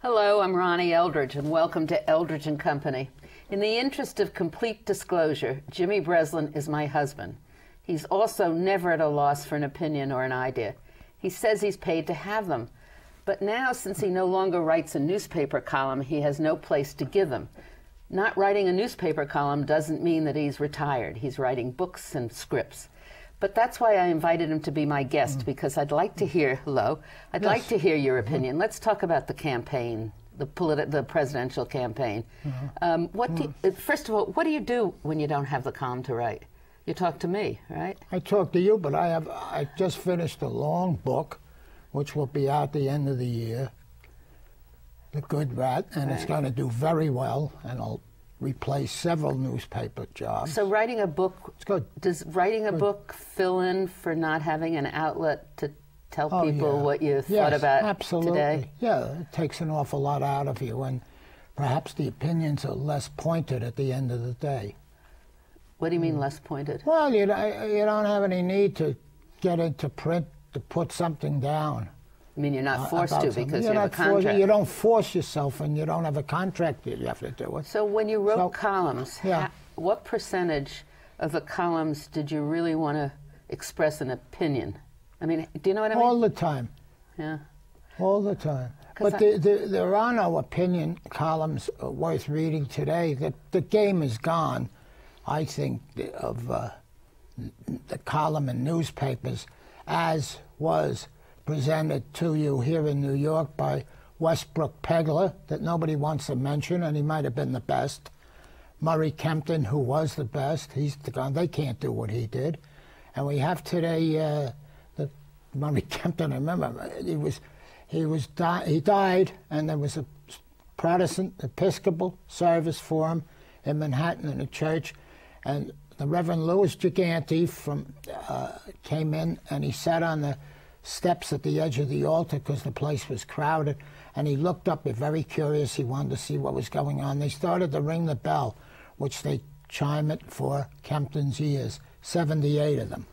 Hello, I'm Ronnie Eldridge, and welcome to Eldridge & Company. In the interest of complete disclosure, Jimmy Breslin is my husband. He's also never at a loss for an opinion or an idea. He says he's paid to have them. But now, since he no longer writes a newspaper column, he has no place to give them. Not writing a newspaper column doesn't mean that he's retired. He's writing books and scripts. But that's why I invited him to be my guest, because I'd like to hear, I'd like to hear your opinion. Let's talk about the campaign, the presidential campaign. First of all, what do you do when you don't have the column to write? You talk to me, right? I talk to you, but I just finished a long book, which will be out the end of the year, The Good Rat, and it's going to do very well, and I'll replace several newspaper jobs. So writing a book, it's good. Does writing a book fill in for not having an outlet to tell people what you thought about absolutely. Today? Yeah, it takes an awful lot out of you, and perhaps the opinions are less pointed at the end of the day. What do you mean less pointed? Well, you don't have any need to get into print to put something down. I mean, you're not forced to because you have a contract. You don't force yourself, and you don't have a contract that you have to do it. So when you wrote columns, what percentage of the columns did you really want to express an opinion? I mean, do you know what I mean? All the time. Yeah. All the time. But there are no opinion columns worth reading today. The game is gone, I think, of the column in newspapers, as was presented to you here in New York by Westbrook Pegler, that nobody wants to mention, and he might have been the best. Murray Kempton, who was the best, he's gone. They can't do what he did. And we have today Murray Kempton. I remember he died, and there was a Protestant Episcopal service for him in Manhattan in a church, and the Reverend Louis Gigante came in, and he sat on the steps at the edge of the altar because the place was crowded, and he looked up, very curious. He wanted to see what was going on. They started to ring the bell, which they chime it for Kempton's years, 78 of them.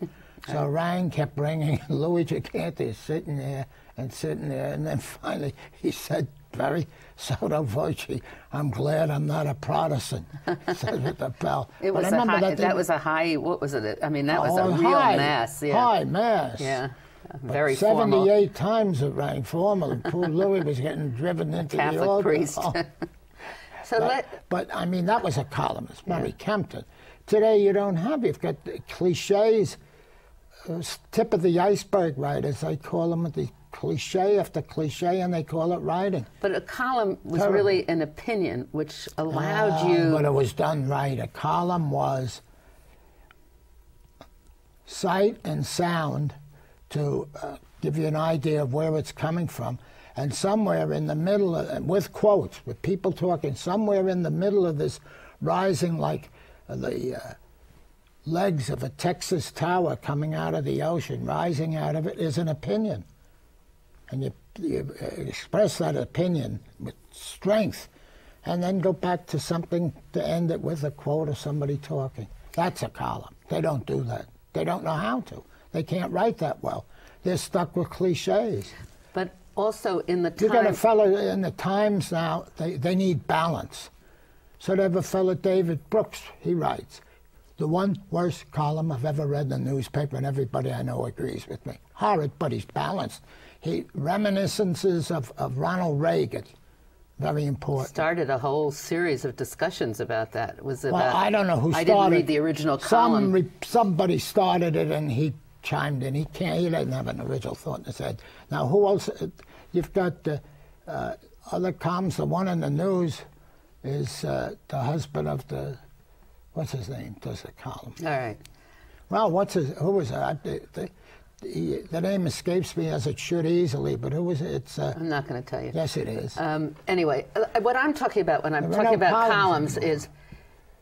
So rang, kept ringing, and Louis Gigante is sitting there, and then finally he said, very sotto voce, "I'm glad I'm not a Protestant," said with the bell. It was that was a high, what was it? I mean, that was a real mass. Yeah. High mass. Yeah. Very 78 times it rang formal, and poor Louis was getting driven into the altar. Catholic priest. But I mean, that was a columnist, Murray Kempton. Today you don't have. You've got cliches, tip of the iceberg writers. They call them the cliche after cliche, and they call it writing. But a column was really an opinion, which allowed you. But it was done right. A column was sight and sound to give you an idea of where it's coming from. And somewhere in the middle, with quotes, with people talking, somewhere in the middle of this rising like the legs of a Texas tower coming out of the ocean, rising out of it is an opinion. And you express that opinion with strength, and then go back to something to end it with a quote of somebody talking. That's a column. They don't do that. They don't know how to. They can't write that well. They're stuck with cliches. But also in the Times... You got a fellow in the Times now, they need balance. So they have a fellow, David Brooks, he writes, "The one worst column I've ever read in the newspaper," and everybody I know agrees with me. Horrid, but he's balanced. Reminiscences of Ronald Reagan. Very important. Started a whole series of discussions about that. It was about, well, I don't know who started. I didn't read the original column. Somebody started it, and he chimed in. He doesn't have an original thought in his head. Now, who else? You've got other columns. The one in the news is the husband of the, what's his name, does the column. All right. Well, who was that? The name escapes me, as it should easily, but who was it? I'm not going to tell you. Yes, it is. Anyway, what I'm talking about when I'm talking about columns is,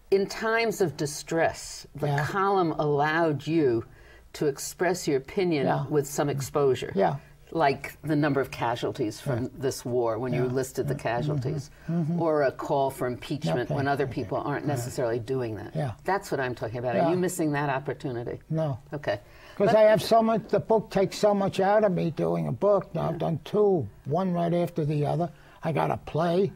in times of distress, the column allowed you to express your opinion with some exposure. Yeah. Like the number of casualties from this war, when you listed the casualties, or a call for impeachment when other people aren't necessarily doing that. Yeah. That's what I'm talking about. Are you missing that opportunity? No. Okay. Because I have so much, the book takes so much out of me doing a book. Now I've done two, one right after the other. I got a play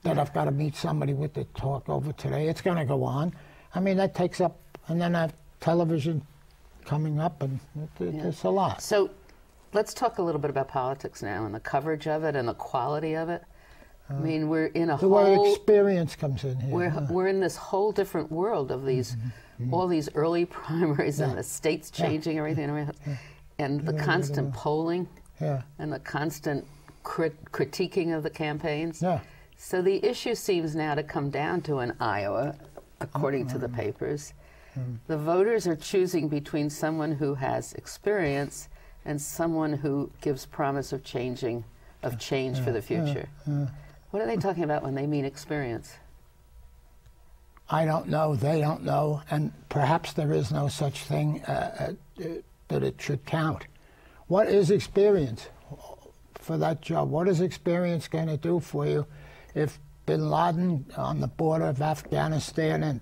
that I've got to meet somebody with to talk over today. It's going to go on. I mean, that takes up, and then I have television coming up, and it's a lot. So let's talk a little bit about politics now and the coverage of it and the quality of it. I mean, we're in a the word experience comes in here. We're in this whole different world of these, all these early primaries and the states changing everything, and the constant polling and the constant critiquing of the campaigns. So the issue seems now to come down to in Iowa, according to the papers. The voters are choosing between someone who has experience and someone who gives promise of change for the future. What are they talking about when they mean experience? I don't know. They don't know. And perhaps there is no such thing that it should count. What is experience for that job? What is experience going to do for you if bin Laden on the border of Afghanistan and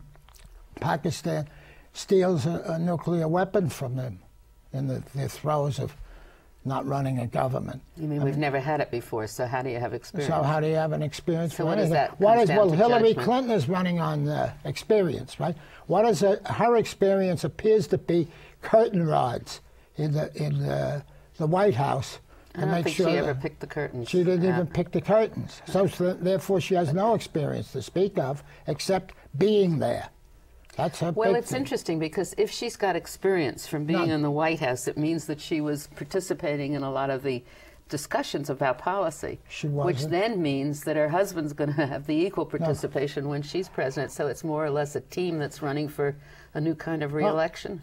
Pakistan steals a nuclear weapon from them in the throes of not running a government? You mean we've never had it before, so how do you have experience? So how do you have an experience so for what anything? Is that Well, Hillary Clinton is running on experience, right? What is her experience appears to be curtain rods in the White House. I don't think she ever picked the curtains. She didn't even pick the curtains. So therefore she has no experience to speak of except being there. That's her Well, big it's thing. interesting because if she's got experience from being in the White House, it means that she was participating in a lot of the discussions about policy, which then means that her husband's going to have the equal participation when she's president. So it's more or less a team that's running for a new kind of re-election.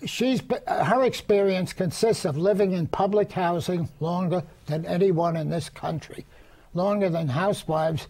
Her experience consists of living in public housing longer than anyone in this country, longer than housewives.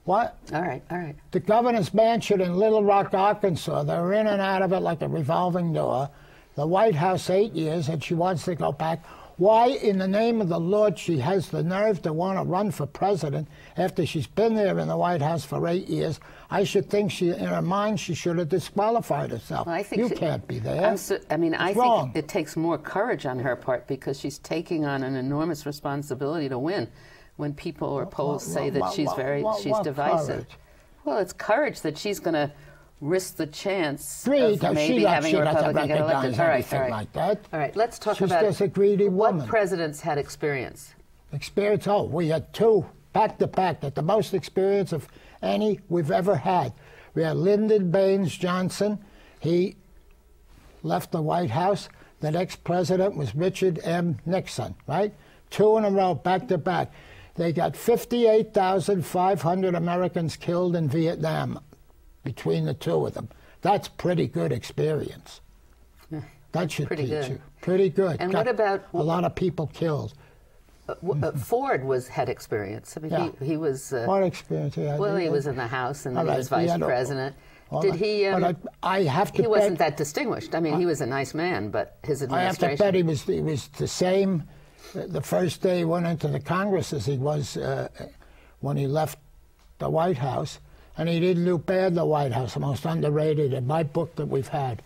What? All right, all right. The governor's mansion in Little Rock, Arkansas, they're in and out of it like a revolving door. The White House 8 years, and she wants to go back. Why, in the name of the Lord, she has the nerve to want to run for president after she's been there in the White House for 8 years? I should think in her mind she should have disqualified herself. Well, I think you can't be there. I think it takes more courage on her part because she's taking on an enormous responsibility to win. When people or polls say that she's divisive. Courage? Well, it's courage that she's going to risk the chance Greed, of maybe having a Republican get elected. All right. Like that. All right, let's talk She's about just a greedy woman. What presidents had experience? Experience? Oh, we had two back-to-back, the most experience of any we've ever had. We had Lyndon Baines Johnson. He left the White House. The next president was Richard M. Nixon, right? 2 in a row, back-to-back. They got 58,500 Americans killed in Vietnam between the two of them. That's pretty good experience. That should teach you. Pretty good. And what about a lot of people killed? Ford had experience. I mean, he was. What experience? Well, he was in the House and then he was vice president. Did he? I have to. He wasn't that distinguished. I mean, he was a nice man, but his administration. I have to bet he was the same. The first day he went into the Congress as he was when he left the White House, and he didn't do bad in the White House, the most underrated in my book that we've had.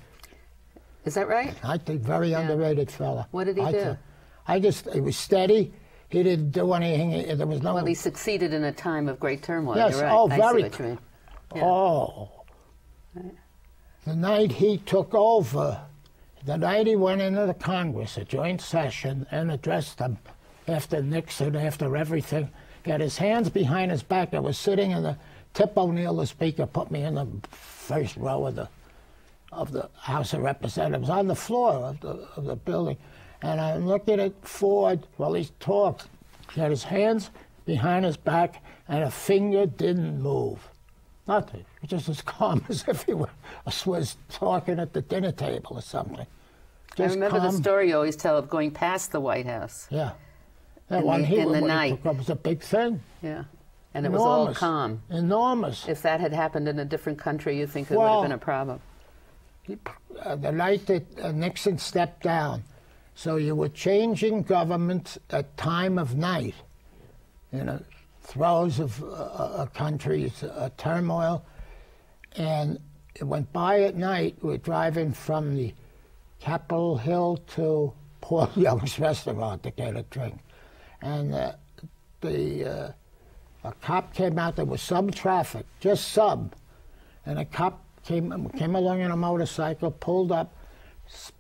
Is that right? I think very underrated fella. What did he do? He was steady. He didn't do anything. There was no. Well, he succeeded in a time of great turmoil. Yes. You're right. Oh, I very. see what you mean. Yeah. Oh. Right. The night he took over. The night he went into the Congress, a joint session, and addressed them after Nixon, after everything, he had his hands behind his back. I was sitting in the Tip O'Neill, the speaker, put me in the first row of the House of Representatives, on the floor of the building. And I'm looking at Ford while he talked. He had his hands behind his back, and a finger didn't move. Nothing. Just as calm as if he was talking at the dinner table or something. Just I remember calm. the story you always tell of going past the White House. Yeah. In the night. It was a big thing. Yeah. And it was all calm. Enormous. If that had happened in a different country, you think it would have been a problem? The night that Nixon stepped down, so you were changing government at time of night, throes of a country's turmoil, and it went by at night. We're driving from the Capitol Hill to Paul Young's restaurant to get a drink, and a cop came out. There was some traffic, just some, and a cop came along on a motorcycle, pulled up,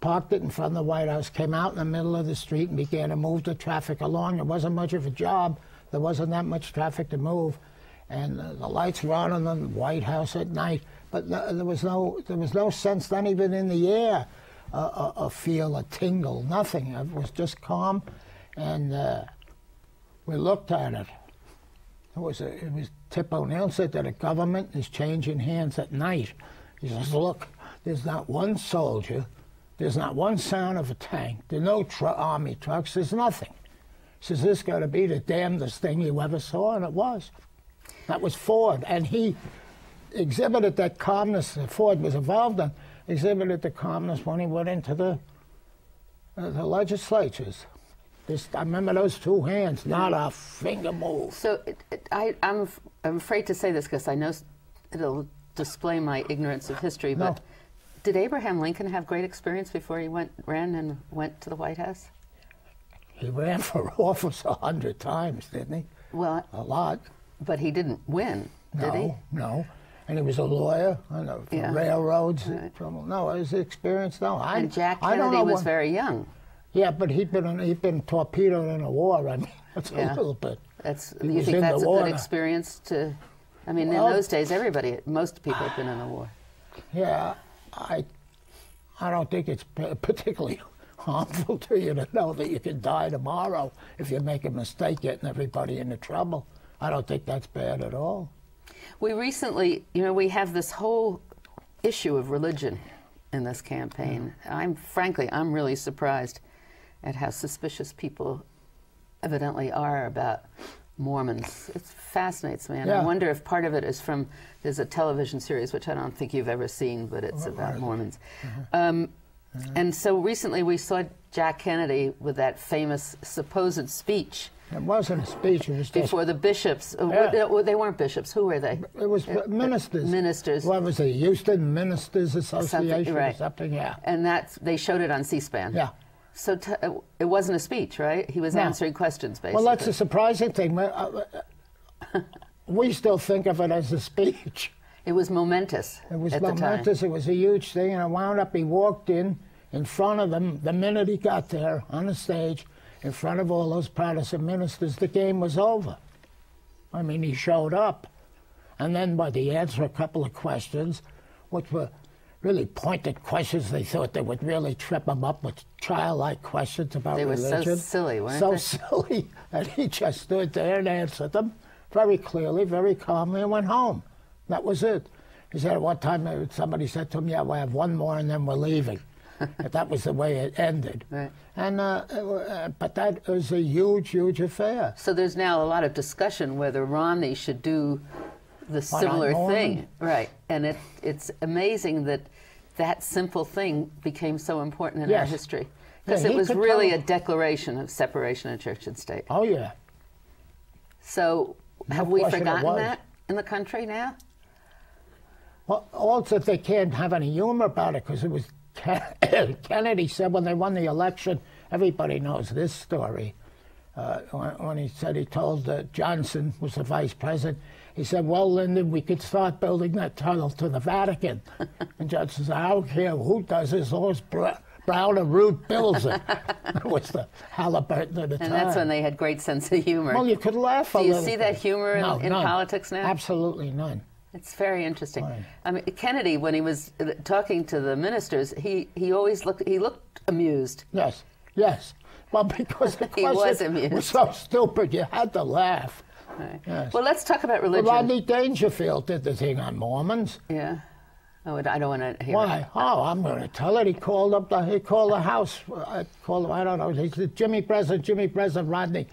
parked it in front of the White House, came out in the middle of the street and began to move the traffic along. It wasn't much of a job. There wasn't that much traffic to move, and the lights were on in the White House at night. But there was no sense, not even in the air, a feel, a tingle, nothing. It was just calm, and we looked at it. It was Tip O'Neill said that the government is changing hands at night. He says, look, there's not one soldier, there's not one sound of a tank, there's no army trucks, there's nothing. He says, this got to be the damnedest thing you ever saw, and it was. That was Ford, and he exhibited that calmness that Ford was involved in, exhibited the calmness when he went into the legislatures. I remember those two hands, not a finger move. So I'm afraid to say this because I know it'll display my ignorance of history, but did Abraham Lincoln have great experience before he ran and went to the White House? He ran for office 100 times, didn't he? Well, a lot. But he didn't win, did he? No. And he was a lawyer for railroads. Right. No, his experience, no. And Jack Kennedy was very young. Yeah, but he'd been torpedoed in a war. I mean, that's a little bit. You think that's a good experience to? I mean, in those days, most people had been in a war. Yeah, I don't think it's particularly harmful to you to know that you can die tomorrow if you make a mistake getting everybody into trouble. I don't think that's bad at all. We recently, we have this whole issue of religion in this campaign. Frankly, I'm really surprised at how suspicious people evidently are about Mormons. It fascinates me, and I wonder if part of it is from, there's a television series, which I don't think you've ever seen, but it's about Mormons. And so recently we saw Jack Kennedy with that famous supposed speech. It wasn't a speech, it was just... Before the bishops. They weren't bishops. Who were they? It was ministers. Ministers. What was it, Houston Ministers Association or something, yeah. And they showed it on C-SPAN. Yeah. So it wasn't a speech, right? He was answering questions, basically. Well, that's the surprising thing. We still think of it as a speech. It was momentous. It was momentous. It was a huge thing, and it wound up, he walked in front of them the minute he got there on the stage, in front of all those Protestant ministers. The game was over. I mean, he showed up. And then by the answer a couple of questions, which were really pointed questions. They thought they would really trip him up with childlike questions about religion. They were so silly, weren't they? So silly. And he just stood there and answered them very clearly, very calmly, and went home. That was it. He said at one time, somebody said to him, yeah, we'll have one more and then we're leaving. That was the way it ended. Right. And but that was a huge, huge affair. So there's now a lot of discussion whether Ronnie should do the similar thing. Right. And it's amazing that that simple thing became so important in our history. Because it was really a declaration of separation of church and state. Oh, yeah. So have we forgotten that in the country now? Well, also they can't have any humor about it, because it was Kennedy said when they won the election, everybody knows this story, when he said he told Johnson, was the vice president, he said, well, Lyndon, we could start building that tunnel to the Vatican. And Johnson said, I don't care who does this, as long as Brown and Root builds it. It was the Halliburton at the time. And that's when they had great sense of humor. Well, you could laugh a little. Do you see that humor in politics now? Absolutely none. It's very interesting. Right. I mean, Kennedy, when he was talking to the ministers, he always looked amused. Yes, yes. Well, because the question was so stupid, you had to laugh. Right. Yes. Well, let's talk about religion. Well, Rodney Dangerfield did the thing on Mormons. Yeah. Oh, I don't want to hear Why? it. Oh, I'm going to tell it. He called the house. I don't know. He said, Jimmy Breslin, Rodney.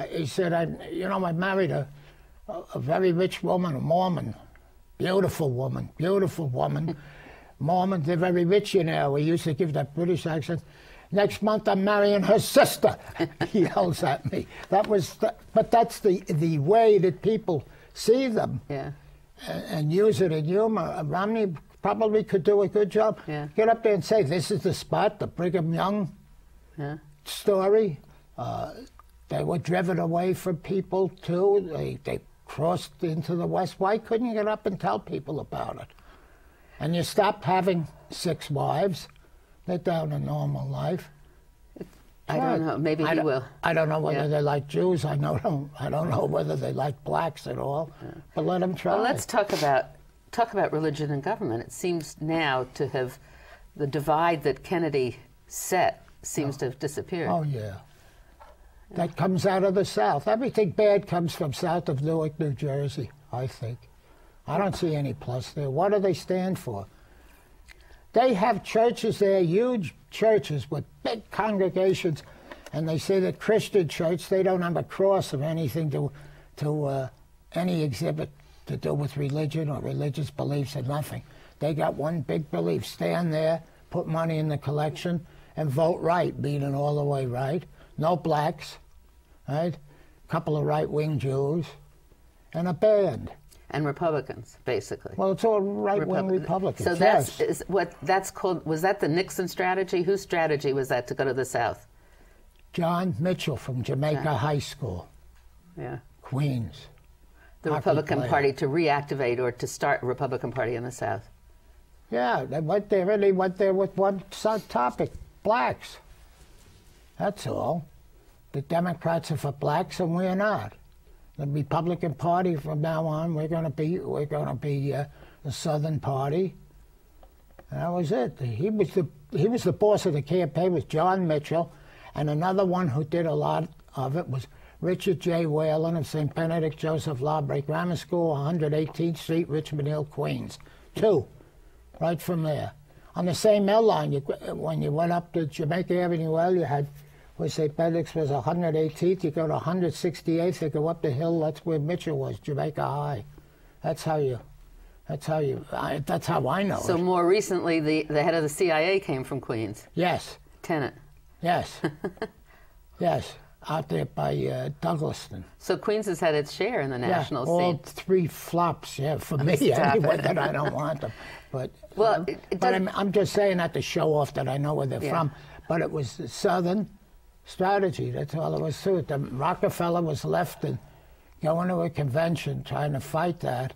He said, I married a very rich woman, a Mormon. Beautiful woman. Mormons, they're very rich, We used to give that British accent. Next month, I'm marrying her sister, he yells at me. But that's the way that people see them and use it in humor. Romney probably could do a good job. Yeah. Get up there and say, this is the spot, the Brigham Young story. They were driven away from people, too. They crossed into the West. Why couldn't you get up and tell people about it? And you stopped having 6 wives. They're down to normal life. I don't know. Maybe he will. I don't know whether they like Jews. I don't know whether they like blacks at all. Yeah. But let them try. Well, let's talk about religion and government. It seems now to have the divide that Kennedy set seems to have disappeared. Oh yeah. That comes out of the South. Everything bad comes from south of Newark, New Jersey, I think. I don't see any plus there. What do they stand for? They have churches there, huge churches with big congregations, and they say that Christian church, they don't have a cross or anything to any exhibit to do with religion or religious beliefs or nothing. They got one big belief: stand there, put money in the collection, and vote right, meaning all the way right. No blacks, right? A couple of right-wing Jews, and a band. And Republicans, basically. Well, it's all right-wing Republicans. So that's what that's called. Was that the Nixon strategy? Whose strategy was that to go to the South? John Mitchell from Jamaica High School. Yeah. Queens. The Republican Party to reactivate or to start a Republican Party in the South. Yeah, they went there, and they went there with one topic: blacks. That's all. The Democrats are for blacks, and we're not. The Republican Party from now on, we're going to be the Southern Party. And that was it. He was the boss of the campaign. Was John Mitchell, and another one who did a lot of it was Richard J. Whalen of St. Benedict Joseph Lawbray Grammar School, 118th Street, Richmond Hill, Queens. 2, right from there. On the same L line, when you went up to Jamaica Avenue, well, you had where St. Benedict's was 118th, you go to 168th, you go up the hill, that's where Mitchell was, Jamaica High. That's how I know it. So more recently, the head of the CIA came from Queens. Yes. Tenet. Yes. Yes, out there by Douglaston. So Queens has had its share in the national scene. All 3 flops, for me anyway, that I don't want them. But, well, I'm just saying that to show off that I know where they're from. But it was the Southern strategy. That's all it was to it. The Rockefeller was left and going to a convention trying to fight that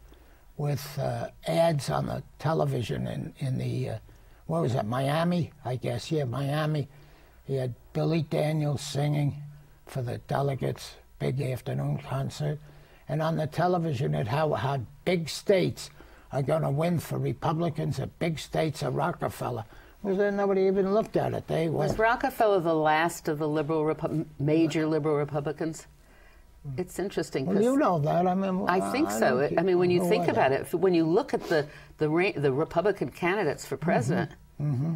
with ads on the television in the, what was that, Miami, I guess. Yeah, Miami. He had Billy Daniels singing for the delegates, big afternoon concert. And on the television, it how big states are going to win for Republicans, and big states are Rockefeller. Well, then nobody even looked at it. Was Rockefeller the last of the major liberal Republicans? It's interesting. Well, you know that. I mean, I think so. I mean, when you think about it, when you look at the Republican candidates for president. Mm-hmm.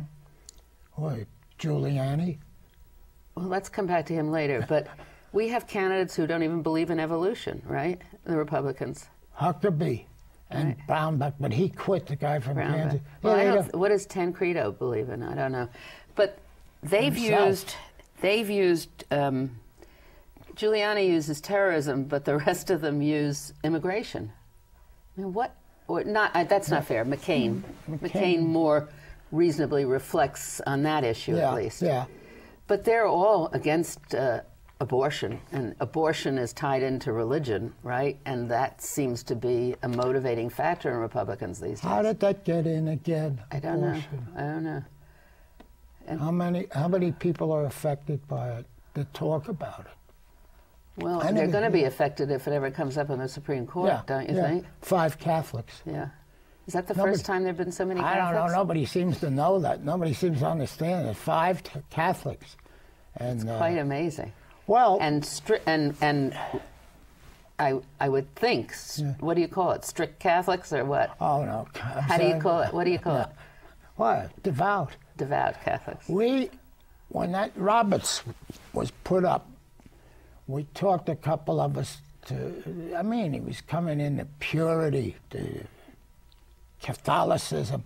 Boy, Giuliani. Well, let's come back to him later. But we have candidates who don't even believe in evolution, right? The Republicans. Huckabee. And right. Brownback, but he quit, the guy from Kansas. Well, what does Tancredo believe in? I don't know. But they've used Giuliani uses terrorism, but the rest of them use immigration. I mean, what? Or not? That's not fair. McCain more reasonably reflects on that issue, at least. Yeah. But they're all against abortion, and abortion is tied into religion, right? And that seems to be a motivating factor in Republicans these days. How did that get in again? I don't know. And how many people are affected by it that talk about it? Well, they're going to be affected if it ever comes up in the Supreme Court, don't you think? 5 Catholics. Yeah. Is that the first time there have been so many Catholics? I don't know. Nobody seems to know that. Nobody seems to understand it. 5 Catholics. And, it's quite amazing. Well, and I would think, what do you call it? Strict Catholics or what? Oh no. How do you call it? What do you call it? What? Devout. Devout Catholics. When that Roberts was put up, we talked, a couple of us, I mean, he was coming into purity, to Catholicism.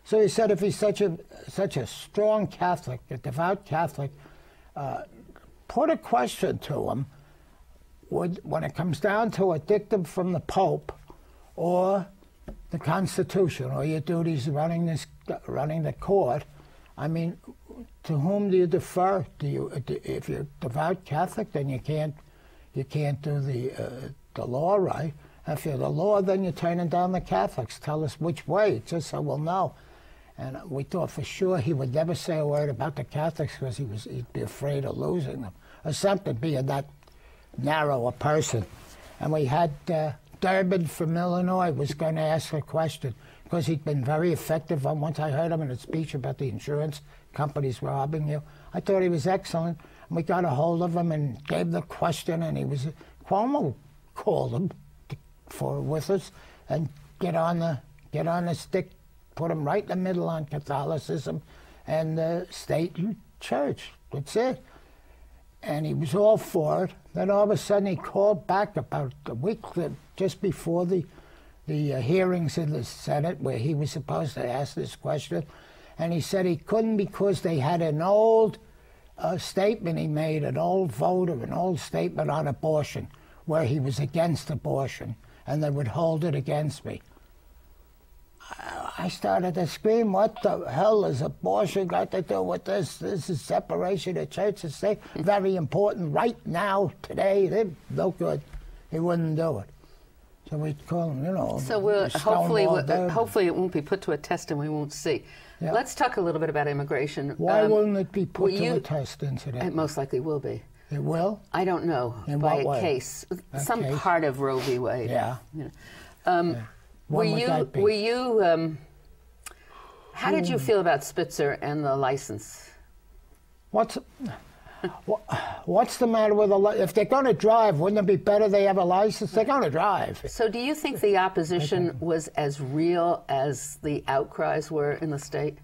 So he said, if he's such a strong Catholic, a devout Catholic, put a question to him, when it comes down to a dictum from the Pope or the Constitution or your duties running the court, I mean, to whom do you defer? If you're devout Catholic, then you can't do the law right. If you're the law, then you're turning down the Catholics. Tell us which way, just so we'll know. And we thought for sure he would never say a word about the Catholics because he'd be afraid of losing them, or something, being that narrow a person. And we had Durbin from Illinois was going to ask a question because he'd been very effective. Once I heard him in a speech about the insurance companies robbing you, I thought he was excellent. And we got a hold of him and gave the question, and Cuomo called him with us and get on the stick, put him right in the middle on Catholicism and the state and church. That's it. And he was all for it. Then all of a sudden he called back about a week just before the hearings in the Senate where he was supposed to ask this question. And he said he couldn't because they had an old statement he made, an old vote or an old statement on abortion where he was against abortion and they would hold it against me. I started to scream, what the hell has abortion got to do with this? This is separation of church and state. Very important right now, today. They're no good. He wouldn't do it. So we'd call him, you know. So hopefully it won't be put to a test and we won't see. Yeah. Let's talk a little bit about immigration. Why wouldn't it be put to a test, incidentally? It most likely will be. It will? I don't know. In by what way? A case. Some case? part of Roe v. Wade. Yeah. Yeah. How did you feel about Spitzer and the license? What's the matter with if they're going to drive, wouldn't it be better they have a license? They're going to drive. So do you think the opposition was as real as the outcries were in the state?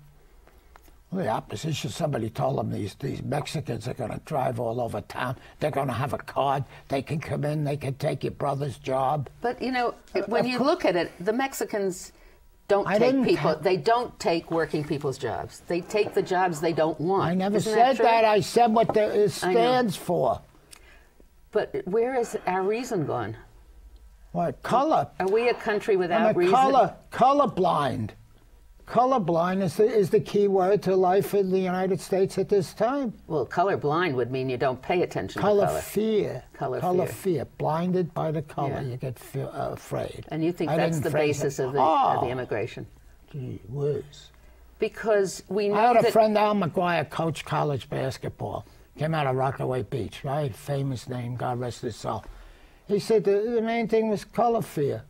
Well, the opposition, somebody told them these Mexicans are going to drive all over town. They're going to have a card. They can come in. They can take your brother's job. But, you know, when you look at it, the Mexicans don't they don't take working people's jobs. They take the jobs they don't want. I never said that. I said what it stands for. But where is our reason gone? What? Color. Are we a country without reason? Colorblind. Colorblind is the key word to life in the United States at this time. Well, colorblind would mean you don't pay attention to color. Color fear. Blinded by the color, you get afraid. And you think that's the basis of the immigration? Gee whiz. Because we know I had a friend, Al McGuire, coached college basketball. Came out of Rockaway Beach, right? Famous name, God rest his soul. He said the main thing was color fear.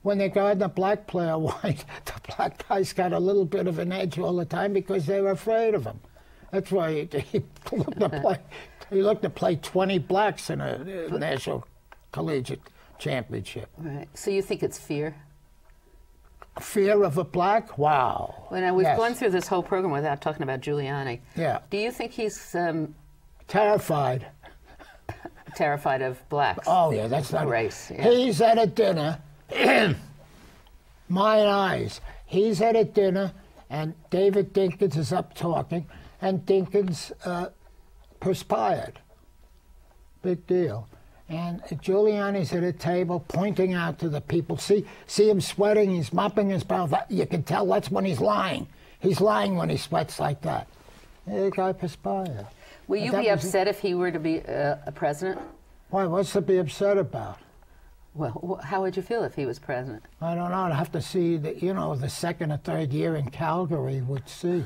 When they guard the black player white, the black guys got a little bit of an edge all the time because they were afraid of him. That's why he looked to play 20 blacks in a national collegiate championship. Right. So you think it's fear? Fear of a black? Wow. Well, now, we've gone through this whole program without talking about Giuliani. Yeah. Do you think he's terrified? Terrified of blacks. Oh, yeah, that's not race. Yeah. He's at a dinner. My eyes. He's at a dinner, and David Dinkins is up talking, and Dinkins perspired. Big deal. And Giuliani's at a table pointing out to the people. See him sweating, he's mopping his brow. You can tell that's when he's lying. He's lying when he sweats like that. The guy perspired. Will you be upset if he were to be a president? Why? What's to be upset about? Well, how would you feel if he was president? I don't know. I'd have to see the second or third year in Calgary would see.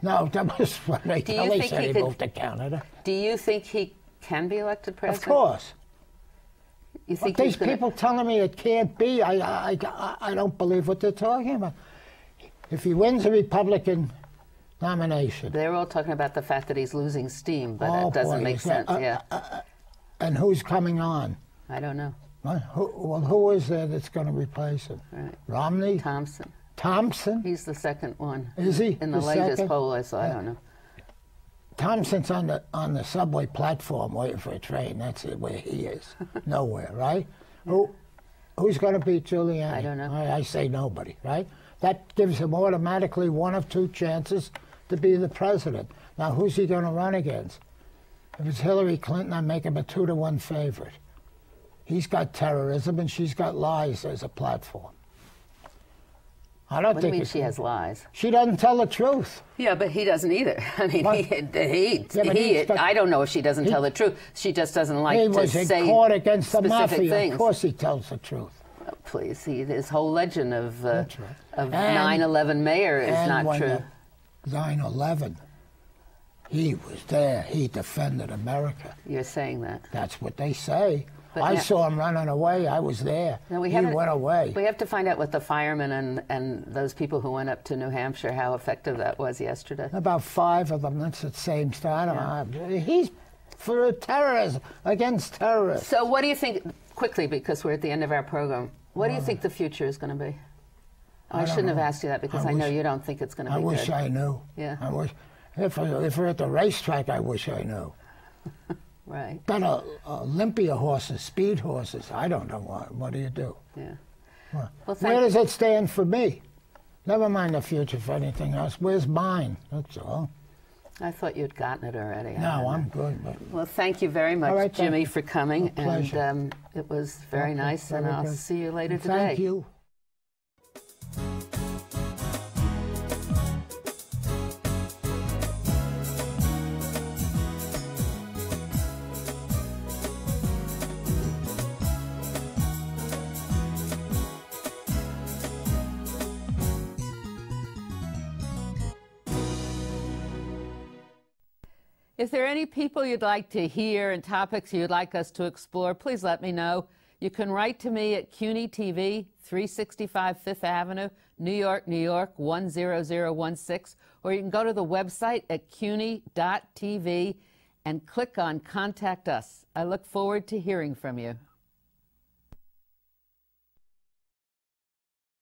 No, that was what Ray Kelly said. He moved to Canada. Do you think he can be elected president? Of course. You think these people telling me it can't be, I don't believe what they're talking about. If he wins a Republican nomination. They're all talking about the fact that he's losing steam, but that doesn't make sense. And who's coming on? I don't know. Who is there that's going to replace him? Right. Romney? Thompson. Thompson? He's the second one. Is he? In the latest poll I saw, I don't know. Thompson's on the subway platform waiting for a train. That's where he is. Nowhere, right? Who's going to beat Giuliani? I don't know. I say nobody, right? That gives him automatically one of two chances to be the president. Now, who's he going to run against? If it's Hillary Clinton, I make him a 2-to-1 favorite. He's got terrorism and she's got lies as a platform. I don't What do think you mean she has lies? She doesn't tell the truth. Yeah, but he doesn't either. I mean, I don't know if she doesn't tell the truth. She just doesn't like to say He was in court against the mafia. things. Of course he tells the truth. Oh, please, his whole legend of That's right. of 9/11 mayor is not true. 9/11, he was there. He defended America. You're saying that. That's what they say. But I now, saw him running away. I was there. Now He went away. We have to find out with the firemen and those people who went up to New Hampshire how effective that was yesterday. About 5 of them. That's the same style. Yeah. He's for terrorism, against terrorists. So what do you think, quickly, because we're at the end of our program, what do you think the future is going to be? I shouldn't have asked you that because I know you don't think it's going to be good. I wish I knew. Yeah. I wish. If we're at the racetrack, I wish I knew. Right. But Olympia horses, speed horses, I don't know what do you do? Yeah. Well, Well, where does it stand for me? Never mind the future for anything else. Where's mine? That's all. I thought you'd gotten it already. No, I'm good. But well, thank you very much, right, Jimmy, for coming. And it was very nice, and I'll see you later today. Thank you. If there are any people you'd like to hear and topics you'd like us to explore, please let me know. You can write to me at CUNY TV, 365 Fifth Avenue, New York, New York, 10016, or you can go to the website at cuny.tv and click on Contact Us. I look forward to hearing from you.